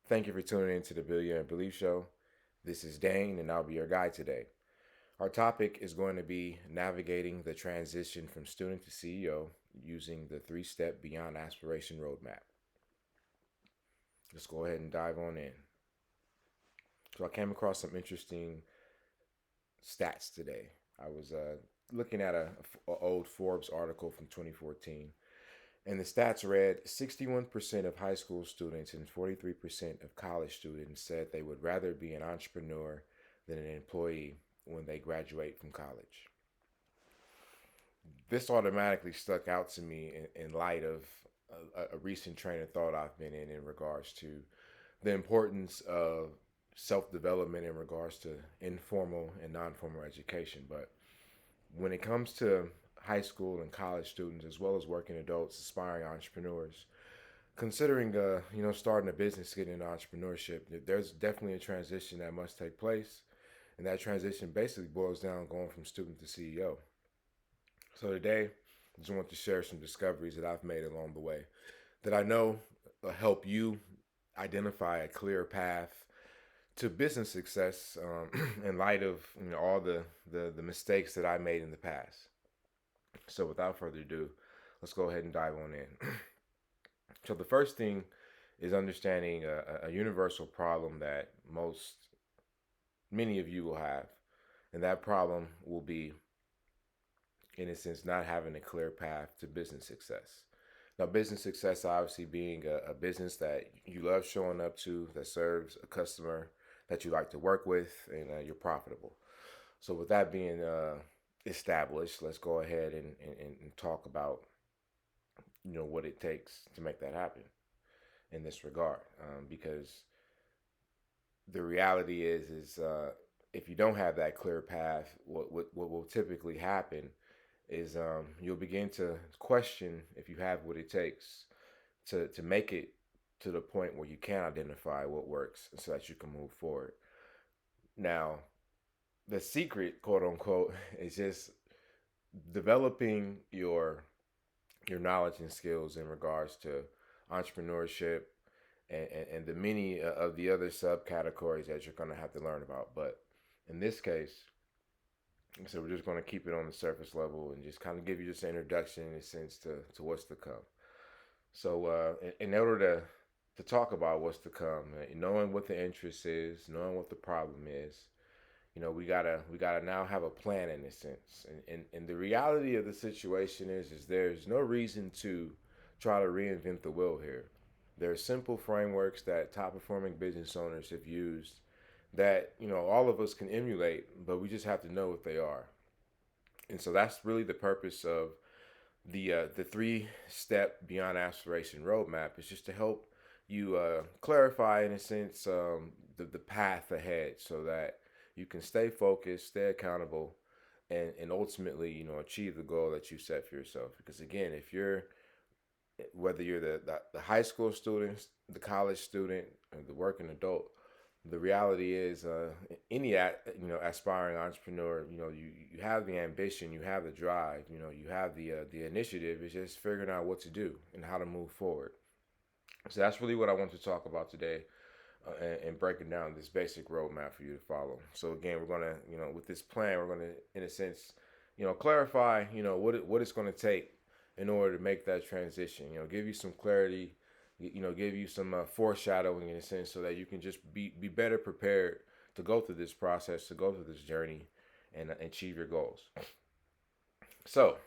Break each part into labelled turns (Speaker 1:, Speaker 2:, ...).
Speaker 1: Thank you for tuning in to the Billionaire Belief Show. This is Dane, and I'll be your guide today. Our topic is going to be navigating the transition from student to CEO using the three-step Beyond Aspiration roadmap. Let's go ahead and dive on in. So I came across some interesting stats today. I was looking at a old Forbes article from 2014, and the stats read 61% of high school students and 43% of college students said they would rather be an entrepreneur than an employee when they graduate from college. This automatically stuck out to me in light of a recent train of thought I've been in regards to the importance of self development in regards to informal and non formal education. But when it comes to high school and college students, as well as working adults, aspiring entrepreneurs, considering starting a business, getting into entrepreneurship, there's definitely a transition that must take place, and that transition basically boils down going from student to CEO. So today, I just want to share some discoveries that I've made along the way that I know will help you identify a clear path to business success in light of all the mistakes that I made in the past. So without further ado, let's go ahead and dive on in. So the first thing is understanding a universal problem that many of you will have, and that problem will be, in a sense, not having a clear path to business success. Now, business success obviously being a business that you love showing up to, that serves a customer that you like to work with, and you're profitable. So, with that being established, let's go ahead and talk about what it takes to make that happen in this regard, because the reality is if you don't have that clear path, what will typically happen is you'll begin to question if you have what it takes to make it to the point where you can identify what works so that you can move forward. Now, the secret, quote unquote, is just developing your knowledge and skills in regards to entrepreneurship and the many of the other subcategories that you're going to have to learn about. But in this case, so we're just going to keep it on the surface level and just kind of give you just an introduction in a sense to what's to come. So in order to talk about what's to come, knowing what the interest is, knowing what the problem is, we gotta now have a plan in a sense. And the reality of the situation is there's no reason to try to reinvent the wheel here. There are simple frameworks that top performing business owners have used that all of us can emulate, but we just have to know what they are. And so that's really the purpose of the three-step Beyond Aspiration roadmap, is just to help you clarify in a sense the path ahead so that you can stay focused, stay accountable, and ultimately achieve the goal that you set for yourself. Because again, if you're whether you're the high school student, the college student, or the working adult, the reality is any aspiring entrepreneur, you have the ambition, you have the drive, you have the initiative. It's just figuring out what to do and how to move forward. So that's really what I want to talk about today, and breaking down this basic roadmap for you to follow. So again, we're gonna with this plan, we're gonna in a sense clarify what it's going to take in order to make that transition. Give you some clarity, give you some foreshadowing in a sense, so that you can just be better prepared to go through this process, to go through this journey, and achieve your goals. So,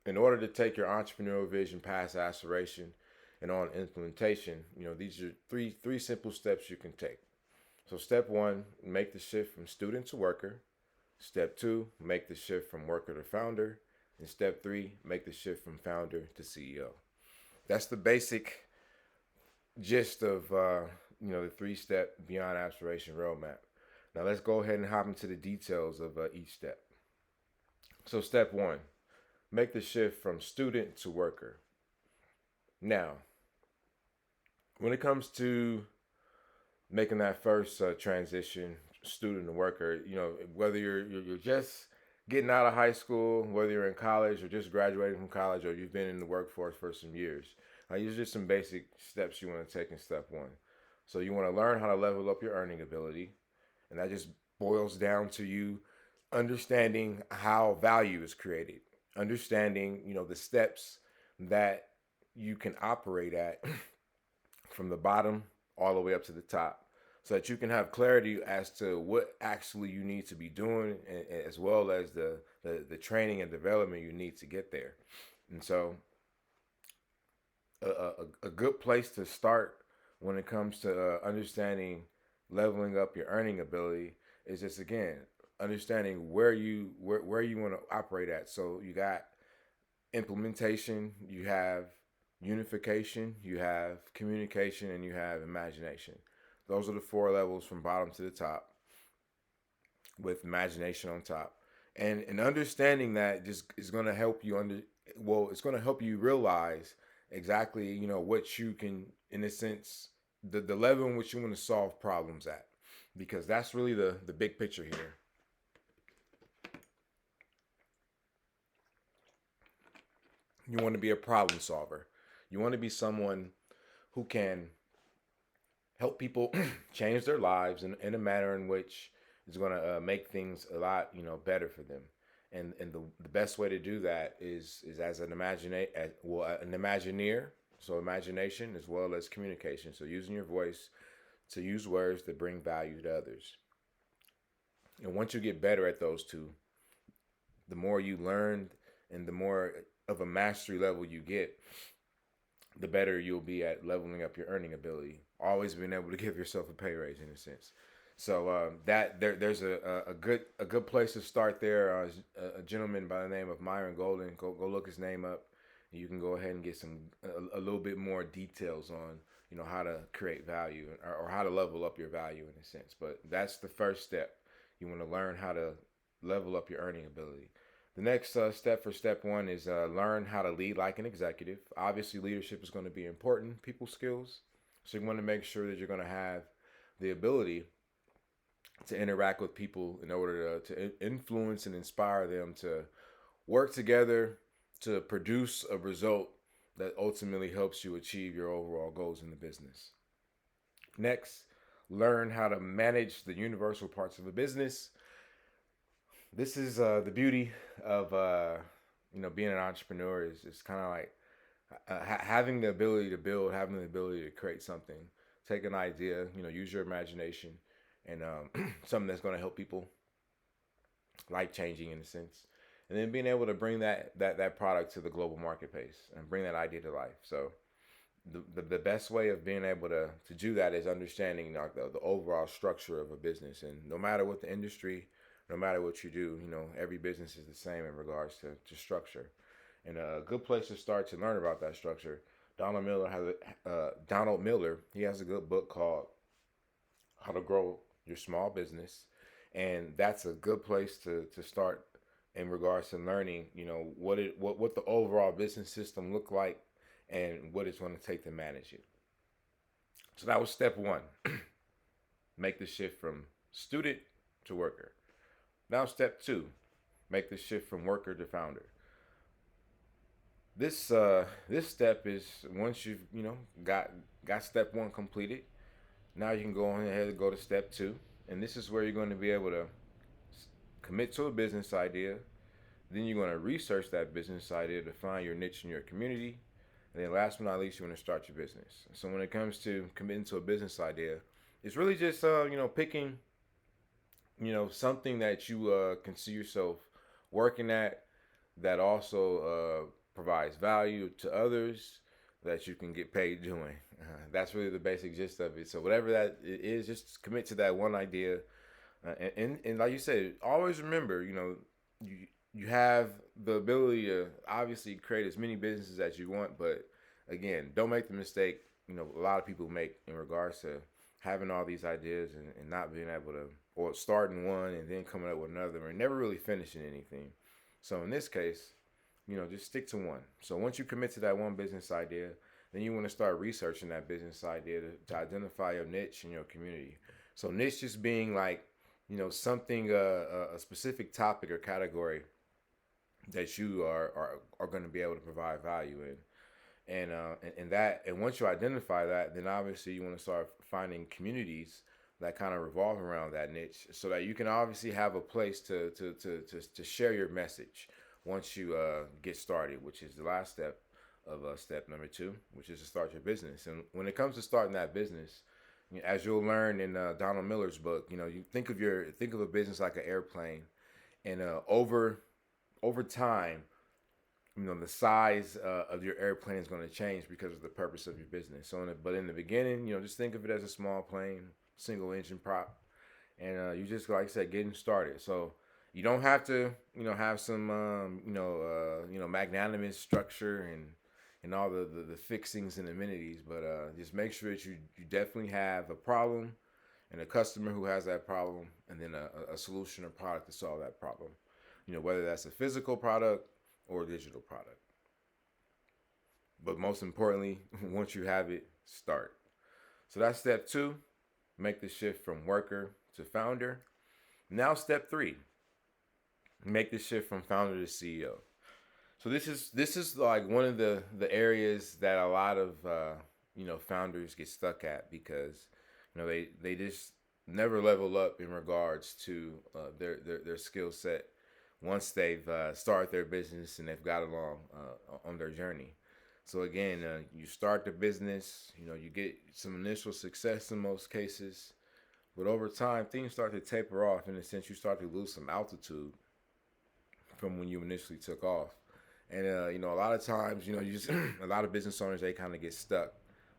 Speaker 1: in order to take your entrepreneurial vision past aspiration and on implementation, these are three simple steps you can take. So, step one, make the shift from student to worker. Step two, make the shift from worker to founder. And step three, make the shift from founder to CEO. That's the basic gist of the three-step Beyond Aspiration roadmap. Now let's go ahead and hop into the details of each step. So step one, make the shift from student to worker. Now, when it comes to making that first transition, student to worker, whether you're just getting out of high school, whether you're in college or just graduating from college, or you've been in the workforce for some years, these are just some basic steps you want to take in step one. So you want to learn how to level up your earning ability, and that just boils down to you understanding how value is created, understanding, the steps that you can operate at from the bottom all the way up to the top, so that you can have clarity as to what actually you need to be doing, as well as the training and development you need to get there. And so a good place to start when it comes to understanding leveling up your earning ability is just, again, understanding where you want to operate at. So you got implementation, you have unification, you have communication, and you have imagination. Those are the four levels from bottom to the top, with imagination on top. And understanding that just is going to help you it's going to help you realize exactly, what you can, in a sense, the level in which you want to solve problems at, because that's really the big picture here. You want to be a problem solver. You want to be someone who can help people change their lives in a manner in which is going to make things a lot, better for them. And the best way to do that is as an an imagineer. So imagination as well as communication. So using your voice to use words that bring value to others. And once you get better at those two, the more you learn and the more of a mastery level you get, the better you'll be at leveling up your earning ability. Always being able to give yourself a pay raise, in a sense. So there's a good place to start there. A gentleman by the name of Myron Golden. Go look his name up. You can go ahead and get a little bit more details on, how to create value, or how to level up your value, in a sense. But that's the first step. You want to learn how to level up your earning ability. The next step for step one is learn how to lead like an executive. Obviously, leadership is going to be important, people skills. So you want to make sure that you're going to have the ability to interact with people in order to influence and inspire them to work together to produce a result that ultimately helps you achieve your overall goals in the business. Next, learn how to manage the universal parts of a business. This is the beauty of being an entrepreneur is kind of like having the ability to build, having the ability to create something. Take an idea, use your imagination, and something that's going to help people, life changing, in a sense, and then being able to bring that product to the global marketplace and bring that idea to life. So the best way of being able to do that is understanding the overall structure of a business. And no matter what the industry, no matter what you do, every business is the same in regards to structure. And a good place to start to learn about that structure, Donald Miller, he has a good book called How to Grow Your Small Business. And that's a good place to start in regards to learning, what the overall business system look like and what it's going to take to manage it. So that was step one. Make the shift from student to worker. Now step two, make the shift from worker to founder. This step is, once you've got step one completed, now you can go on ahead and go to step two, and this is where you're going to be able to commit to a business idea. Then you're going to research that business idea to find your niche in your community. And then last but not least, you want to start your business. So when it comes to committing to a business idea, it's really just picking something that you can see yourself working at, that also provides value to others, that you can get paid doing. That's really the basic gist of it. So whatever that is, just commit to that one idea. And like you said, always remember, you have the ability to obviously create as many businesses as you want, but again, don't make the mistake a lot of people make in regards to having all these ideas and not being able to, or starting one and then coming up with another and never really finishing anything. So in this case, just stick to one. So once you commit to that one business idea, then you want to start researching that business idea to identify your niche in your community. So niche just being like, something, a specific topic or category that you are going to be able to provide value in. And once you identify that, then obviously you want to start finding communities that kind of revolve around that niche, so that you can obviously have a place to share your message once you get started, which is the last step of step number two, which is to start your business. And when it comes to starting that business, as you'll learn in Donald Miller's book, you think of a business like an airplane, and over time, the size of your airplane is going to change because of the purpose of your business. But in the beginning, just think of it as a small plane, single engine prop, and you just, like I said, getting started. So you don't have to, have some, magnanimous structure and all the fixings and amenities, but just make sure that you definitely have a problem and a customer who has that problem, and then a solution or product to solve that problem. Whether that's a physical product or a digital product. But most importantly, once you have it, start. So that's step two, make the shift from worker to founder. Now step three, make the shift from founder to CEO. So this is like one of the areas that a lot of founders get stuck at, because they just never level up in regards to their skill set once they've started their business and they've got along on their journey. So again, you start the business, you get some initial success in most cases, but over time things start to taper off. In a sense, you start to lose some altitude from when you initially took off. And a lot of times, you just a lot of business owners, they kind of get stuck.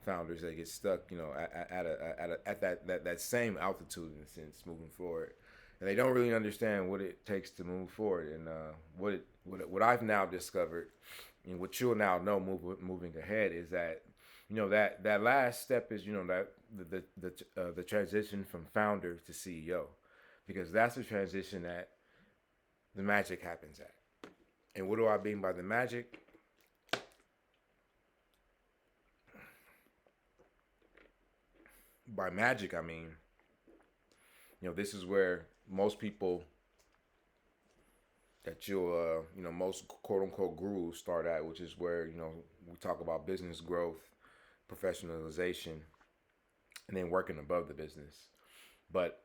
Speaker 1: Founders, they get stuck, at that same altitude, in a sense, moving forward, and they don't really understand what it takes to move forward. And what I've now discovered, and what you'll now know moving ahead, is that that last step is that the transition from founder to CEO, because that's the transition that the magic happens at. And what do I mean by the magic? By magic, I mean, this is where most people that most quote unquote gurus start at, which is where, we talk about business growth, professionalization, and then working above the business. But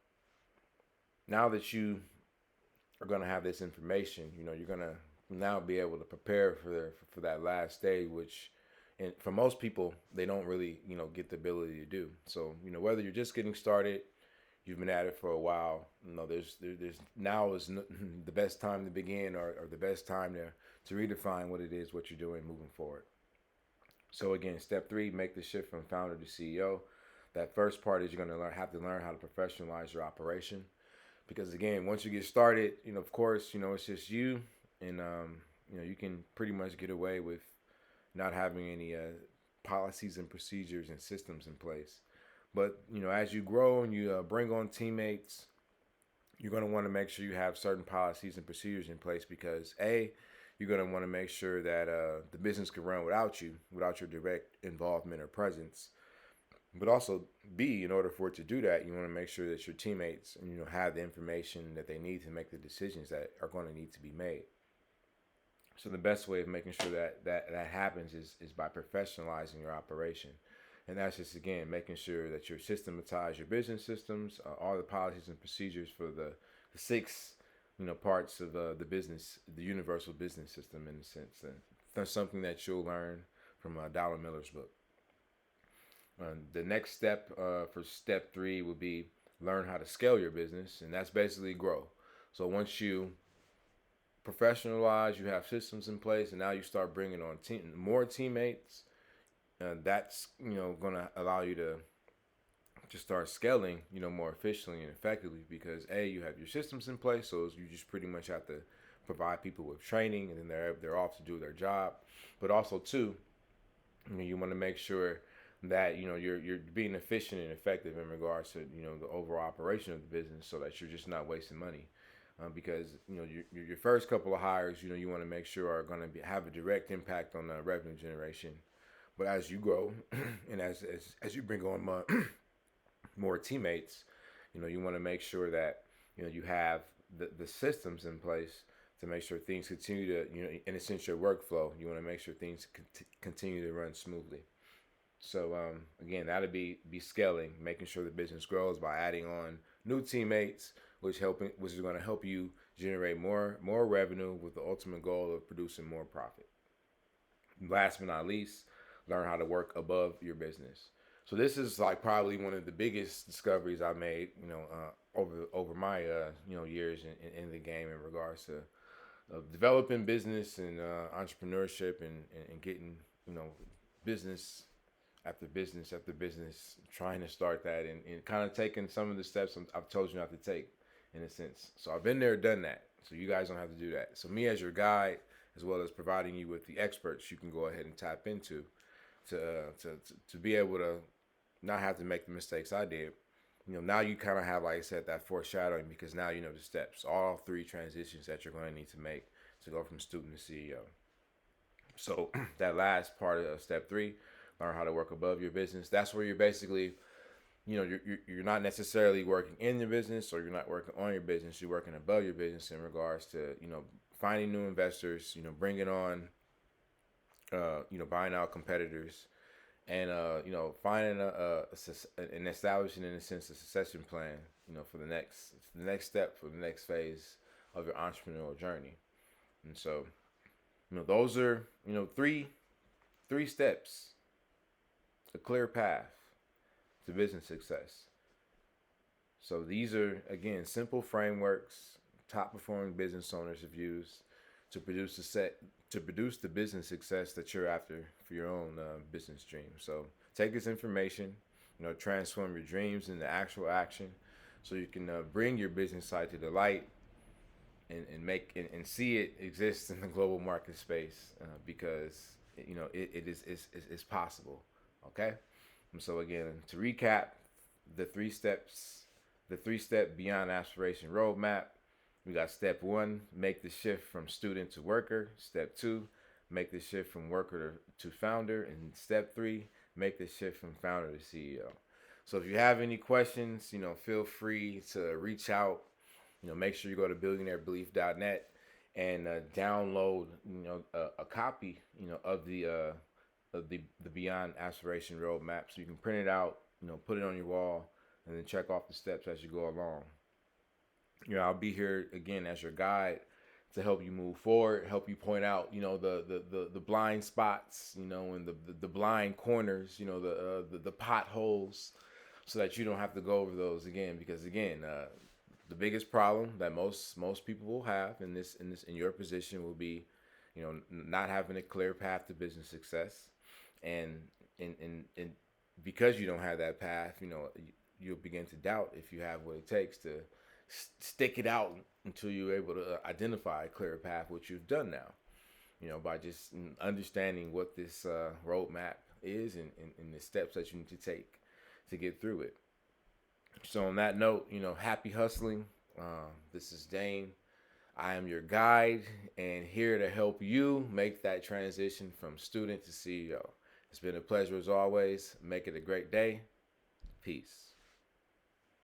Speaker 1: now that you are going to have this information, you're going to now be able to prepare for that last day, which, and for most people, they don't really get the ability to do. So whether you're just getting started, you've been at it for a while, there's now is the best time to begin, or the best time to redefine what you're doing moving forward. So again, step three, make the shift from founder to CEO. That first part is you're going to have to learn how to professionalize your operation, because again, once you get started, of course, it's just you, and you can pretty much get away with not having any policies and procedures and systems in place. But as you grow and you bring on teammates, you're going to want to make sure you have certain policies and procedures in place, because you're going to want to make sure that the business can run without you, without your direct involvement or presence. But also, B, in order for it to do that, you want to make sure that your teammates have the information that they need to make the decisions that are going to need to be made. So the best way of making sure that happens is by professionalizing your operation. And that's just, again, making sure that you systematize your business systems, all the policies and procedures for the six parts of the business, the universal business system, in a sense. And that's something that you'll learn from Donald Miller's book. The next step for step three would be learn how to scale your business, and that's basically grow. So once you professionalize, you have systems in place, and now you start bringing on more teammates, that's going to allow you to start scaling more efficiently and effectively, because you have your systems in place, so you just pretty much have to provide people with training, and then they're off to do their job. But also too, you want to make sure that you're being efficient and effective in regards to the overall operation of the business, so that you're just not wasting money. Because your first couple of hires, you want to make sure are going to have a direct impact on the revenue generation. But as you grow and as you bring on more teammates, you want to make sure that you have the systems in place to make sure things continue to, in a sense, your workflow. You want to make sure things continue to run smoothly. So again, that'll be scaling, making sure the business grows by adding on new teammates, which is going to help you generate more revenue with the ultimate goal of producing more profit. Last but not least, learn how to work above your business. So this is like probably one of the biggest discoveries I made, over my years in the game in regards to developing business and entrepreneurship and getting business after business after business, trying to start that and kind of taking some of the steps I've told you not to take, in a sense. So I've been there, done that. So you guys don't have to do that. So me as your guide, as well as providing you with the experts you can go ahead and tap into to be able to not have to make the mistakes I did. Now you kind of have, like I said, that foreshadowing, because now you know the steps, all three transitions that you're going to need to make to go from student to CEO. So that last part of step 3, learn how to work above your business. That's where you're basically, you're not necessarily working in your business, or you're not working on your business. You're working above your business in regards to, finding new investors, bringing on, buying out competitors, and finding and establishing, in a sense, a succession plan, for the next step, for the next phase of your entrepreneurial journey. And so, those are, three steps, a clear path to business success. So these are, again, simple frameworks top performing business owners have used to produce the business success that you're after for your own business dream. So take this information, transform your dreams into actual action, so you can bring your business side to the light and make and see it exist in the global market space, because it is possible. Okay. And so again, to recap, the 3-step Beyond Aspiration roadmap. We got step 1, make the shift from student to worker. Step 2, make the shift from worker to founder. And step 3, make the shift from founder to CEO. So if you have any questions, feel free to reach out. Make sure you go to billionairebelief.net and download, a copy, of the Beyond Aspiration roadmap, so you can print it out, put it on your wall, and then check off the steps as you go along. I'll be here again as your guide to help you move forward, help you point out, the blind spots, and the blind corners, the potholes, so that you don't have to go over those again. Because again, the biggest problem that most people will have in your position will be, not having a clear path to business success, and because you don't have that path, you'll begin to doubt if you have what it takes to stick it out until you're able to identify a clear path, which you've done now, by just understanding what this roadmap is and the steps that you need to take to get through it. So on that note, happy hustling. This is Dane. I am your guide and here to help you make that transition from student to CEO. It's been a pleasure as always. Make it a great day. Peace.